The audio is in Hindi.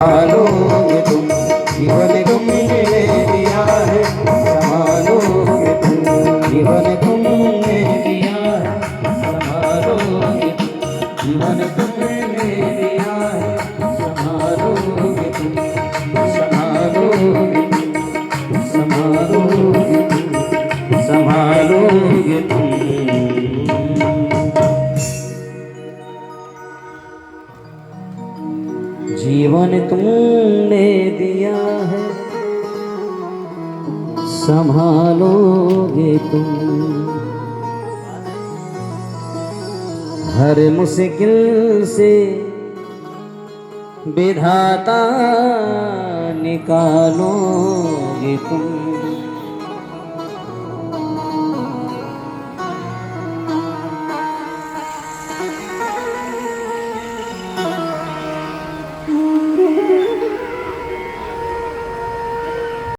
संभालोगे तुम, जीवन तुमने दिया है, संभालोगे तुम, जीवन तुमने दिया है, संभालोगे तुम, जीवन तुमने दिया है, संभालोगे तुम, संभालोगे तुम, संभालोगे तुम, संभालोगे तुम। जीवन तुमने दिया है, संभालोगे तुम, हर मुश्किल से विधाता निकालोगे तुम।